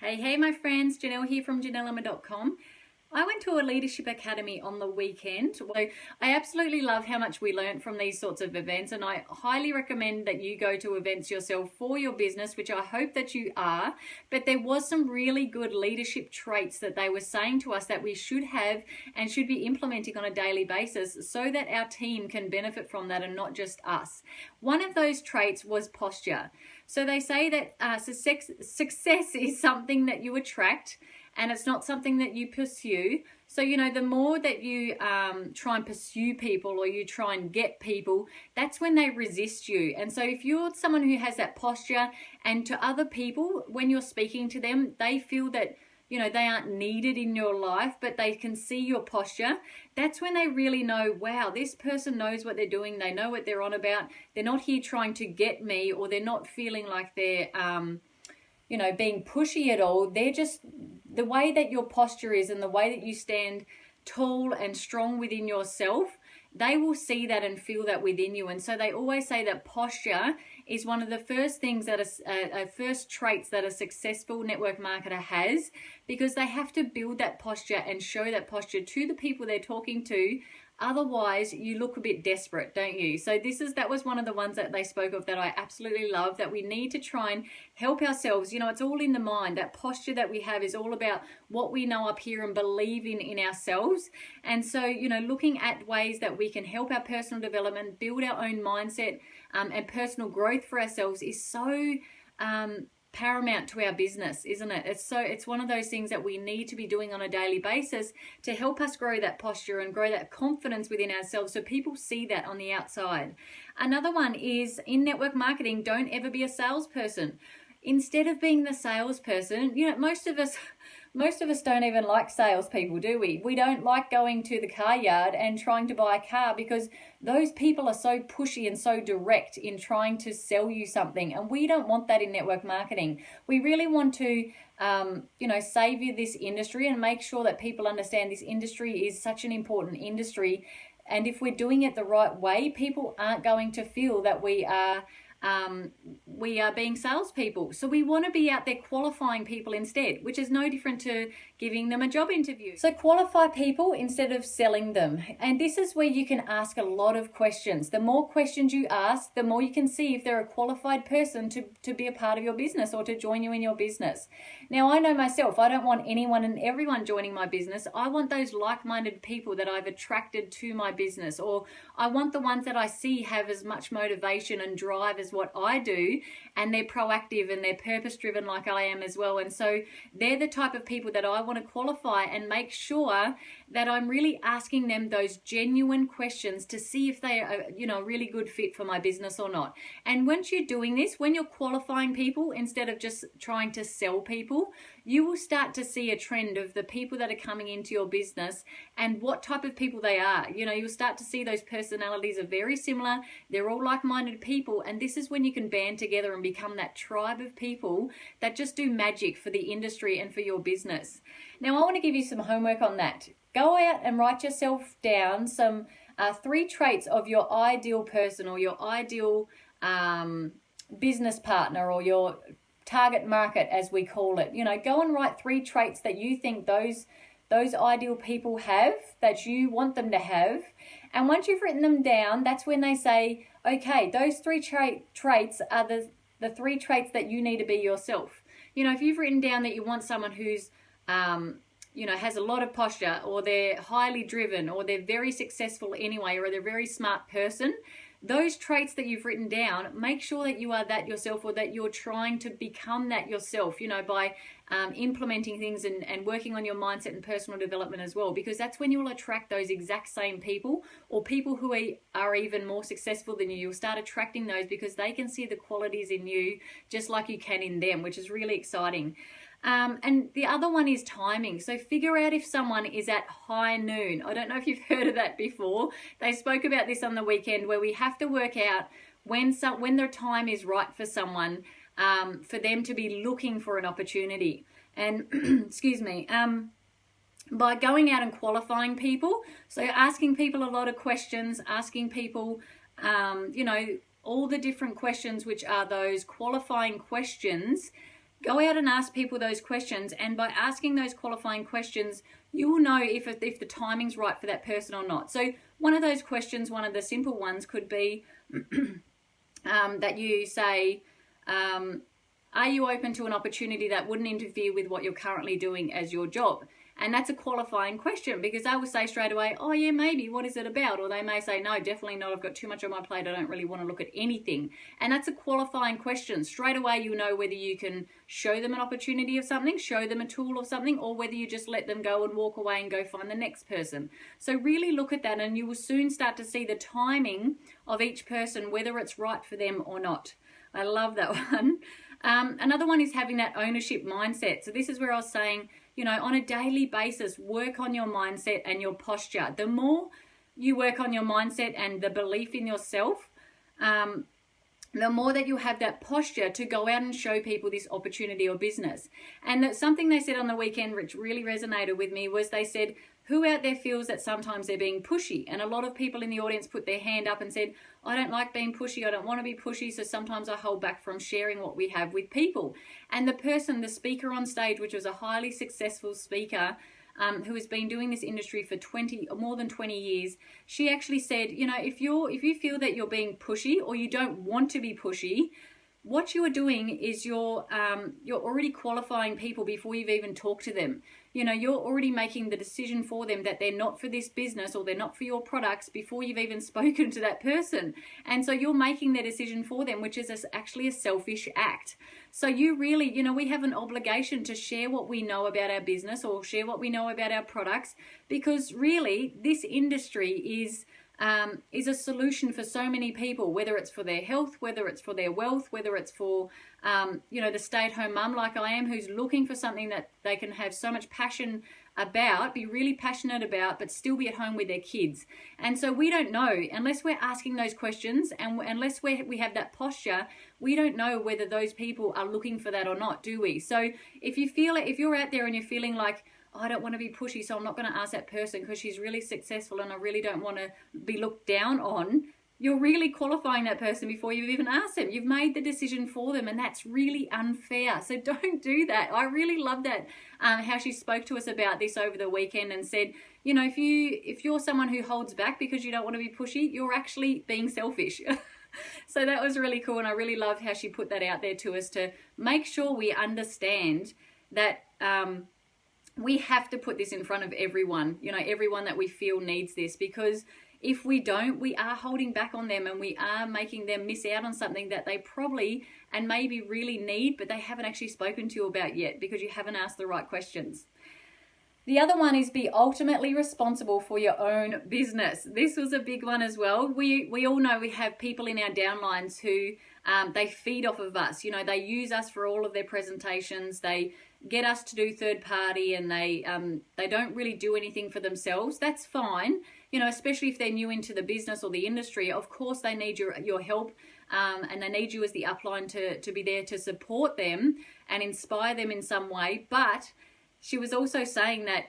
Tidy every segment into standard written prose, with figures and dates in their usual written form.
Hey, my friends, Janelle here from JanelleEmma.com. I went to a leadership academy on the weekend. I absolutely love how much we learned from these sorts of events, and I highly recommend that you go to events yourself for your business, which I hope that you are. But there was some really good leadership traits that they were saying to us that we should have and should be implementing on a daily basis so that our team can benefit from that and not just us. One of those traits was posture. So they say that success is something that you attract, and it's not something that you pursue. So, the more that you try and pursue people or you try and get people, that's when they resist you. And so if you're someone who has that posture, and to other people, when you're speaking to them, they feel that they aren't needed in your life, but they can see your posture. That's when they really know, wow, this person knows what they're doing. They know what they're on about. They're not here trying to get me, or they're not feeling like they're, being pushy at all. They're just, the way that your posture is and the way that you stand tall and strong within yourself, they will see that and feel that within you. And so they always say that posture is one of the first things that first traits that a successful network marketer has, because they have to build that posture and show that posture to the people they're talking to. Otherwise, you look a bit desperate, don't you? So that was one of the ones that they spoke of that I absolutely love, that we need to try and help ourselves. It's all in the mind. That posture that we have is all about what we know up here and believing in ourselves. And so, looking at ways that we can help our personal development, build our own mindset, and personal growth for ourselves is so paramount to our business, isn't it? It's one of those things that we need to be doing on a daily basis to help us grow that posture and grow that confidence within ourselves, so people see that on the outside. Another one is, in network marketing, don't ever be a salesperson. Instead of being the salesperson, most of us don't even like salespeople, do we? We don't like going to the car yard and trying to buy a car, because those people are so pushy and so direct in trying to sell you something. And we don't want that in network marketing. We really want to, savor this industry and make sure that people understand this industry is such an important industry. And if we're doing it the right way, people aren't going to feel that we are being salespeople. So we want to be out there qualifying people instead, which is no different to giving them a job interview. So qualify people instead of selling them. And this is where you can ask a lot of questions. The more questions you ask, the more you can see if they're a qualified person to be a part of your business or to join you in your business. Now, I know myself, I don't want anyone and everyone joining my business. I want those like-minded people that I've attracted to my business, or I want the ones that I see have as much motivation and drive as what I do, and they're proactive and they're purpose-driven like I am as well. And so they're the type of people that I want to qualify and make sure that I'm really asking them those genuine questions to see if they are, a really good fit for my business or not. And once you're doing this, when you're qualifying people instead of just trying to sell people, you will start to see a trend of the people that are coming into your business and what type of people they are. You'll start to see those personalities are very similar. They're all like-minded people, and this is when you can band together and become that tribe of people that just do magic for the industry and for your business. Now, I want to give you some homework on that. Go out and write yourself down some 3 traits of your ideal person, or your ideal business partner, or your target market, as we call it. Go and write 3 traits that you think those ideal people have, that you want them to have. And once you've written them down, that's when they say, okay, those 3 traits are the 3 traits that you need to be yourself. If you've written down that you want someone who's has a lot of posture, or they're highly driven, or they're very successful anyway, or they're a very smart person, those traits that you've written down, make sure that you are that yourself, or that you're trying to become that yourself, by implementing things and working on your mindset and personal development as well, because that's when you will attract those exact same people, or people who are even more successful than you. You'll start attracting those because they can see the qualities in you just like you can in them, which is really exciting. And the other one is timing. So figure out if someone is at high noon. I don't know if you've heard of that before. They spoke about this on the weekend, where we have to work out when their time is right for someone, for them to be looking for an opportunity. And excuse me, by going out and qualifying people, so asking people a lot of questions, asking people, all the different questions, which are those qualifying questions Go out and ask people those questions, and by asking those qualifying questions, you will know if the timing's right for that person or not. So one of those questions, one of the simple ones could be that you say, are you open to an opportunity that wouldn't interfere with what you're currently doing as your job? And that's a qualifying question, because they will say straight away, oh yeah, maybe, what is it about? Or they may say, no, definitely not, I've got too much on my plate, I don't really want to look at anything. And that's a qualifying question. Straight away you know whether you can show them an opportunity of something, show them a tool of something, or whether you just let them go and walk away and go find the next person. So really look at that, and you will soon start to see the timing of each person, whether it's right for them or not. I love that one. Another one is having that ownership mindset. So this is where I was saying, you know, on a daily basis, work on your mindset and your posture. The more you work on your mindset and the belief in yourself, the more that you have that posture to go out and show people this opportunity or business. And that something they said on the weekend, which really resonated with me, was they said, who out there feels that sometimes they're being pushy? And a lot of people in the audience put their hand up and said, I don't like being pushy, I don't want to be pushy, so sometimes I hold back from sharing what we have with people. And the speaker on stage, which was a highly successful speaker, who has been doing this industry for more than 20 years, she actually said, you know, if you feel that you're being pushy or you don't want to be pushy, what you are doing is you're already qualifying people before you've even talked to them. You know, you're already making the decision for them that they're not for this business or they're not for your products before you've even spoken to that person. And so you're making their decision for them, which is actually a selfish act. So you really, you know, we have an obligation to share what we know about our business or share what we know about our products, because really this industry is a solution for so many people, whether it's for their health, whether it's for their wealth, whether it's for, you know, the stay-at-home mum like I am, who's looking for something that they can have so much passion about, be really passionate about, but still be at home with their kids. And so we don't know, unless we're asking those questions and unless we have that posture, we don't know whether those people are looking for that or not, do we? So if you're out there and you're feeling like, oh, I don't want to be pushy, so I'm not going to ask that person because she's really successful and I really don't want to be looked down on, you're really qualifying that person before you've even asked them. You've made the decision for them, and that's really unfair. So don't do that. I really love that, how she spoke to us about this over the weekend and said, you know, if you're someone who holds back because you don't want to be pushy, you're actually being selfish. So that was really cool, and I really love how she put that out there to us to make sure we understand that we have to put this in front of everyone, you know, everyone that we feel needs this, because if we don't, we are holding back on them and we are making them miss out on something that they probably and maybe really need, but they haven't actually spoken to you about yet because you haven't asked the right questions. The other one is be ultimately responsible for your own business. This was a big one as well. We all know we have people in our downlines who they feed off of us. You know, they use us for all of their presentations. They get us to do third party, and they don't really do anything for themselves. That's fine. You know, especially if they're new into the business or the industry, of course they need your help, and they need you as the upline to be there to support them and inspire them in some way. But she was also saying that,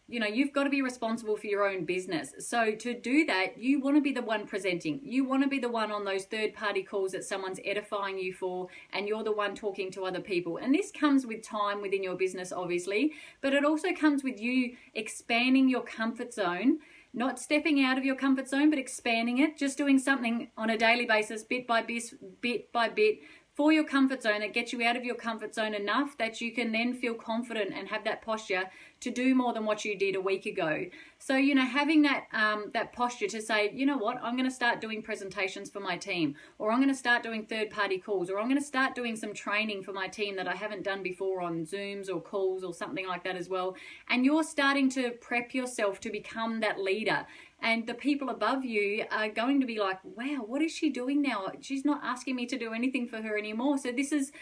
you know, you've got to be responsible for your own business. So to do that, you want to be the one presenting. You want to be the one on those third-party calls that someone's edifying you for, and you're the one talking to other people. And this comes with time within your business, obviously, but it also comes with you expanding your comfort zone, not stepping out of your comfort zone, but expanding it, just doing something on a daily basis, bit by bit, for your comfort zone, that gets you out of your comfort zone enough that you can then feel confident and have that posture to do more than what you did a week ago. So, you know, having that posture to say, you know what, I'm going to start doing presentations for my team, or I'm going to start doing third-party calls, or I'm going to start doing some training for my team that I haven't done before on Zooms or calls or something like that as well. And you're starting to prep yourself to become that leader. And the people above you are going to be like, wow, what is she doing now? She's not asking me to do anything for her anymore. So this is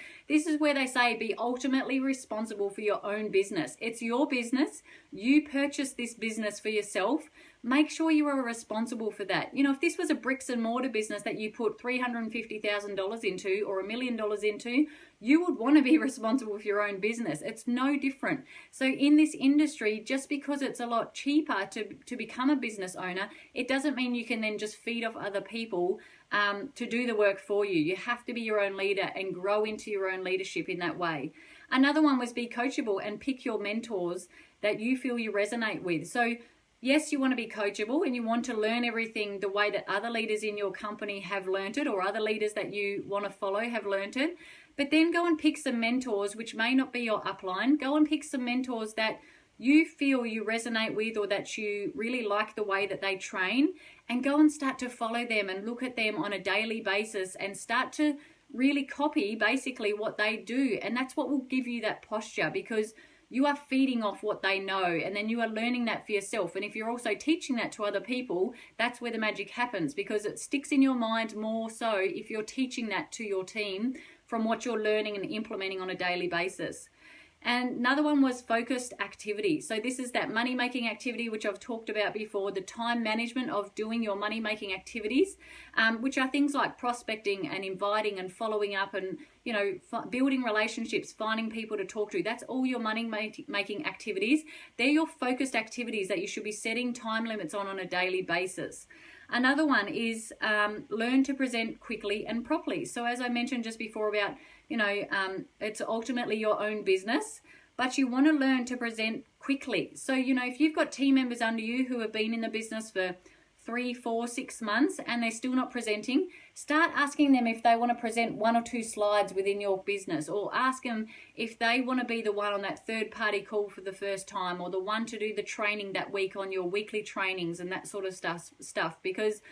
where they say be ultimately responsible for your own business. It's your business. You purchased this business for yourself. Make sure you are responsible for that. You know, if this was a bricks and mortar business that you put $350,000 into or $1 million into, you would want to be responsible for your own business. It's no different. So in this industry, just because it's a lot cheaper to become a business owner, it doesn't mean you can then just feed off other people to do the work for you. You have to be your own leader and grow into your own leadership in that way. Another one was be coachable and pick your mentors that you feel you resonate with. So yes, you want to be coachable and you want to learn everything the way that other leaders in your company have learned it, or other leaders that you want to follow have learned it. But then go and pick some mentors, which may not be your upline. Go and pick some mentors that you feel you resonate with, or that you really like the way that they train, and go and start to follow them and look at them on a daily basis and start to really copy basically what they do. And that's what will give you that posture, because you are feeding off what they know, and then you are learning that for yourself. And if you're also teaching that to other people, that's where the magic happens, because it sticks in your mind more so if you're teaching that to your team from what you're learning and implementing on a daily basis. And another one was focused activity. So this is that money-making activity, which I've talked about before, the time management of doing your money-making activities, which are things like prospecting and inviting and following up and, you know, building relationships, finding people to talk to. That's all your money-making activities. They're your focused activities that you should be setting time limits on a daily basis. Another one is learn to present quickly and properly. So as I mentioned just before about, you know, it's ultimately your own business, but you want to learn to present quickly. So, you know, if you've got team members under you who have been in the business for 3, 4, 6 months and they're still not presenting, start asking them if they want to present 1 or 2 slides within your business, or ask them if they want to be the one on that third party call for the first time, or the one to do the training that week on your weekly trainings and that sort of stuff, because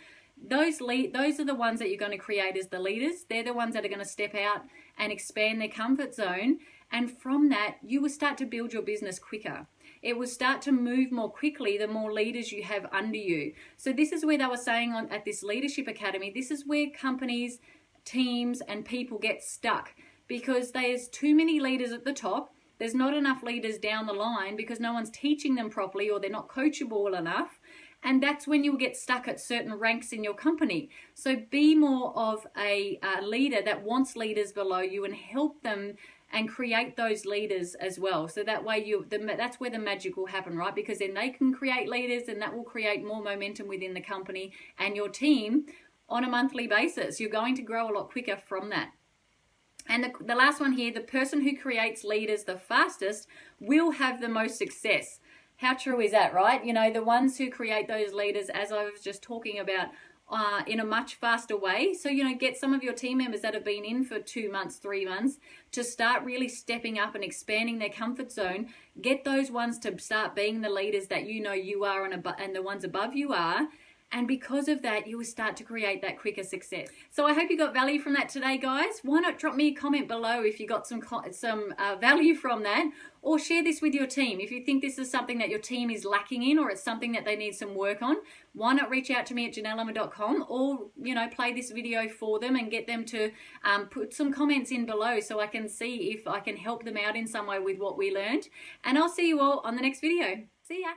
those are the ones that you're going to create as the leaders. They're the ones that are going to step out and expand their comfort zone. And from that, you will start to build your business quicker. It will start to move more quickly the more leaders you have under you. So this is where they were saying at this Leadership Academy, this is where companies, teams, and people get stuck, because there's too many leaders at the top. There's not enough leaders down the line because no one's teaching them properly, or they're not coachable enough. And that's when you'll get stuck at certain ranks in your company. So be more of a leader that wants leaders below you and help them and create those leaders as well. So that way that's where the magic will happen, right? Because then they can create leaders, and that will create more momentum within the company and your team on a monthly basis. You're going to grow a lot quicker from that. And the last one here, the person who creates leaders the fastest will have the most success. How true is that, right? You know, the ones who create those leaders, as I was just talking about, in a much faster way. So, you know, get some of your team members that have been in for 2 months, 3 months, to start really stepping up and expanding their comfort zone. Get those ones to start being the leaders that you know you are, and the ones above you are. And because of that, you will start to create that quicker success. So I hope you got value from that today, guys. Why not drop me a comment below if you got some value from that, or share this with your team. If you think this is something that your team is lacking in, or it's something that they need some work on, why not reach out to me at JanelleEmma.com, or, you know, play this video for them and get them to put some comments in below so I can see if I can help them out in some way with what we learned. And I'll see you all on the next video. See ya.